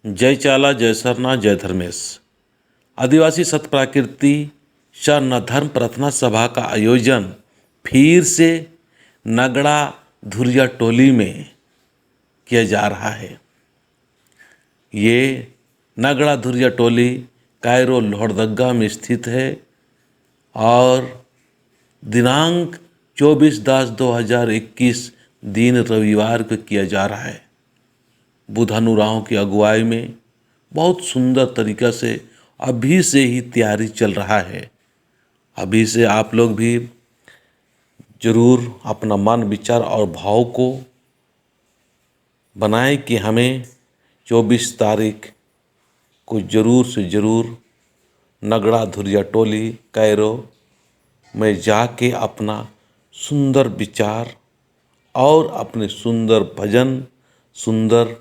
जय चाला, जय सरना, जय धर्मेश। आदिवासी सत प्राकृति शरण धर्म प्रार्थना सभा का आयोजन फिर से नगड़ा धुरिया टोली में किया जा रहा है। ये नगड़ा धुरिया टोली कायरो लोहरदगा में स्थित है और दिनांक 24/10/2021 दिन रविवार को किया जा रहा है। बुधानुराव की अगुवाई में बहुत सुंदर तरीक़ा से अभी से ही तैयारी चल रहा है। अभी से आप लोग भी ज़रूर अपना मन, विचार और भाव को बनाएं कि हमें 24 तारीख को ज़रूर से ज़रूर नगड़ा धुरिया टोली कायरो में जाके अपना सुंदर विचार और अपने सुंदर भजन, सुंदर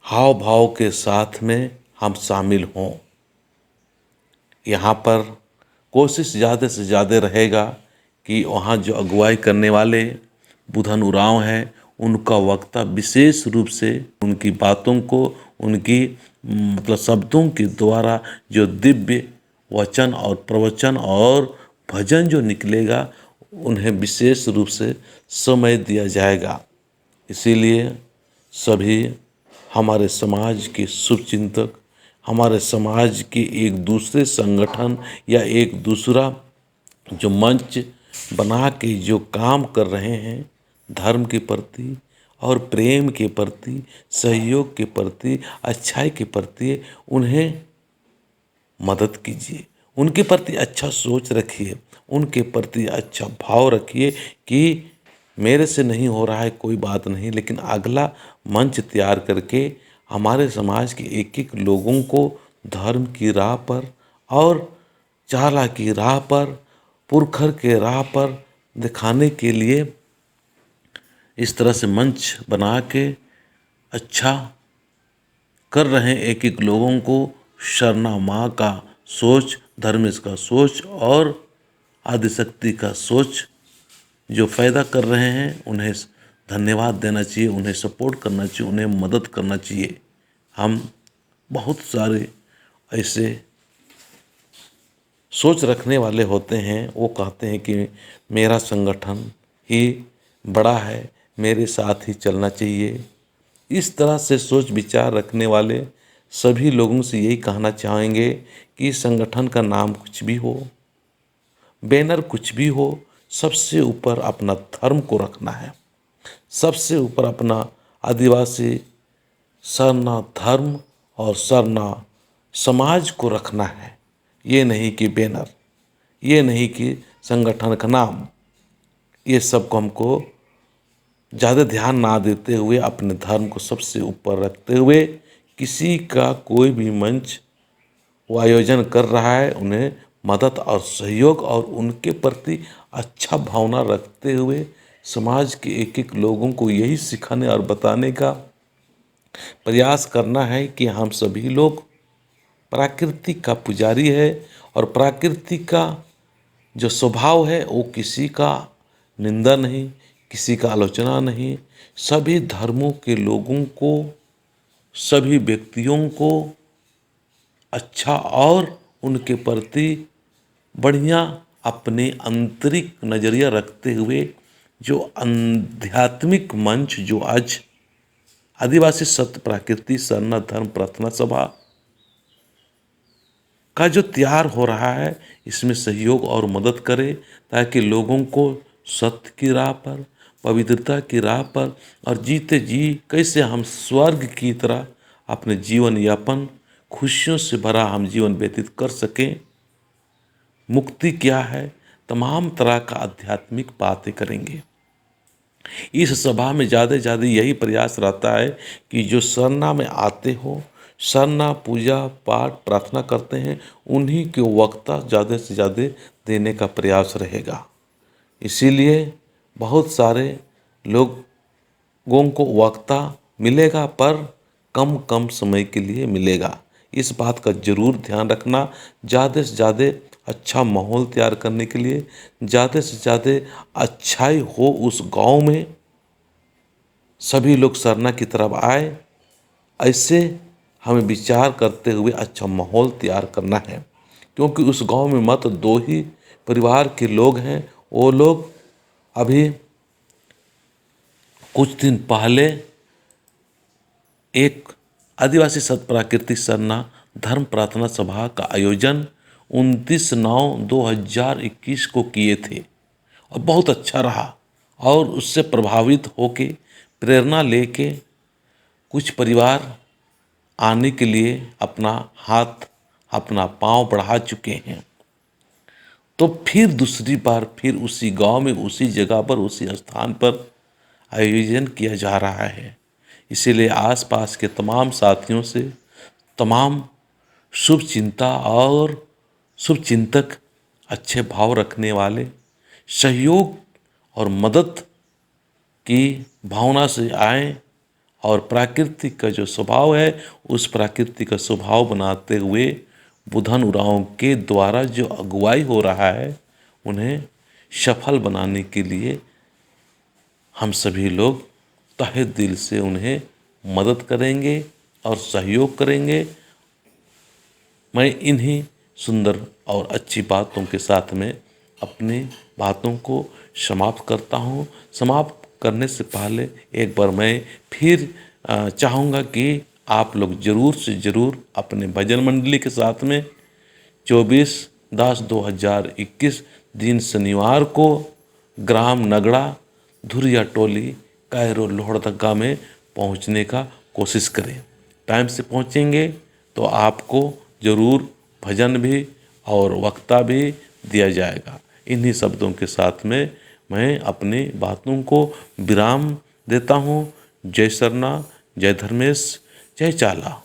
हाव भाव के साथ में हम शामिल हों। यहाँ पर कोशिश ज़्यादा से ज़्यादा रहेगा कि वहाँ जो अगुवाई करने वाले बुधानुराव हैं, उनका वक्ता विशेष रूप से उनकी बातों को, उनकी शब्दों के द्वारा जो दिव्य वचन और प्रवचन और भजन जो निकलेगा, उन्हें विशेष रूप से समय दिया जाएगा। इसीलिए सभी हमारे समाज के शुभचिंतक, हमारे समाज के एक दूसरे संगठन या एक दूसरा जो मंच बना के जो काम कर रहे हैं, धर्म के प्रति और प्रेम के प्रति, सहयोग के प्रति, अच्छाई के प्रति, उन्हें मदद कीजिए, उनके प्रति अच्छा सोच रखिए, उनके प्रति अच्छा भाव रखिए कि मेरे से नहीं हो रहा है कोई बात नहीं, लेकिन अगला मंच तैयार करके हमारे समाज के एक एक लोगों को धर्म की राह पर और चाला की राह पर, पुरखर के राह पर दिखाने के लिए इस तरह से मंच बना के अच्छा कर रहे हैं। एक एक लोगों को शरणा माँ का सोच, धर्मेश का सोच और आदिशक्ति का सोच जो फ़ायदा कर रहे हैं, उन्हें धन्यवाद देना चाहिए, उन्हें सपोर्ट करना चाहिए, उन्हें मदद करना चाहिए। हम बहुत सारे ऐसे सोच रखने वाले होते हैं, वो कहते हैं कि मेरा संगठन ही बड़ा है, मेरे साथ ही चलना चाहिए। इस तरह से सोच विचार रखने वाले सभी लोगों से यही कहना चाहेंगे कि संगठन का नाम कुछ भी हो, बैनर कुछ भी हो, सबसे ऊपर अपना धर्म को रखना है, सबसे ऊपर अपना आदिवासी सरना धर्म और सरना समाज को रखना है। ये नहीं कि बैनर, ये नहीं कि संगठन का नाम, ये सब को हमको ज़्यादा ध्यान ना देते हुए अपने धर्म को सबसे ऊपर रखते हुए किसी का कोई भी मंच वो आयोजन कर रहा है, उन्हें मदद और सहयोग और उनके प्रति अच्छा भावना रखते हुए समाज के एक एक लोगों को यही सिखाने और बताने का प्रयास करना है कि हम सभी लोग प्रकृति का पुजारी है और प्रकृति का जो स्वभाव है वो किसी का निंदा नहीं, किसी का आलोचना नहीं, सभी धर्मों के लोगों को, सभी व्यक्तियों को अच्छा और उनके प्रति बढ़िया अपने आंतरिक नज़रिया रखते हुए जो आध्यात्मिक मंच जो आज आदिवासी सत प्राकृति शरण धर्म प्रार्थना सभा का जो तैयार हो रहा है, इसमें सहयोग और मदद करे ताकि लोगों को सत्य की राह पर, पवित्रता की राह पर और जीते जी कैसे हम स्वर्ग की तरह अपने जीवन यापन खुशियों से भरा हम जीवन व्यतीत कर सकें। मुक्ति क्या है, तमाम तरह का आध्यात्मिक बातें करेंगे। इस सभा में ज़्यादा से ज़्यादा यही प्रयास रहता है कि जो सरना में आते हो, सरना पूजा पाठ प्रार्थना करते हैं, उन्हीं के वक्ता ज़्यादा से ज़्यादा देने का प्रयास रहेगा। इसीलिए बहुत सारे लोगों को वक्ता मिलेगा पर कम कम समय के लिए मिलेगा। इस बात का ज़रूर ध्यान रखना। ज़्यादा से ज़्यादा अच्छा माहौल तैयार करने के लिए, ज़्यादा से ज़्यादा अच्छाई हो उस गांव में, सभी लोग सरना की तरफ आए, ऐसे हमें विचार करते हुए अच्छा माहौल तैयार करना है, क्योंकि उस गांव में मात्र 2 ही परिवार के लोग हैं। वो लोग अभी कुछ दिन पहले एक आदिवासी सत प्राकृतिक सरना धर्म प्रार्थना सभा का आयोजन 29/9/2021 को किए थे और बहुत अच्छा रहा। और उससे प्रभावित होके प्रेरणा लेके कुछ परिवार आने के लिए अपना हाथ अपना पांव बढ़ा चुके हैं। तो फिर दूसरी बार फिर उसी गांव में उसी जगह पर उसी स्थान पर आयोजन किया जा रहा है। इसीलिए आसपास के तमाम साथियों से तमाम शुभ चिंता और शुभ चिंतक अच्छे भाव रखने वाले सहयोग और मदद की भावना से आएं और प्राकृतिक का जो स्वभाव है उस प्राकृतिक का स्वभाव बनाते हुए बुधन उरांव के द्वारा जो अगुवाई हो रहा है उन्हें सफल बनाने के लिए हम सभी लोग तहे दिल से उन्हें मदद करेंगे और सहयोग करेंगे। मैं इन्हीं सुंदर और अच्छी बातों के साथ में अपनी बातों को समाप्त करता हूँ। समाप्त करने से पहले एक बार मैं फिर चाहूँगा कि आप लोग ज़रूर से ज़रूर अपने भजन मंडली के साथ में 24/10/2021 दिन शनिवार को ग्राम नगड़ा धुरिया टोली कायरो लोहरदगा में पहुंचने का कोशिश करें। टाइम से पहुंचेंगे तो आपको ज़रूर भजन भी और वक्ता भी दिया जाएगा। इन्हीं शब्दों के साथ में मैं अपनी बातों को विराम देता हूँ। जय सरना, जय धर्मेश, जय चाला।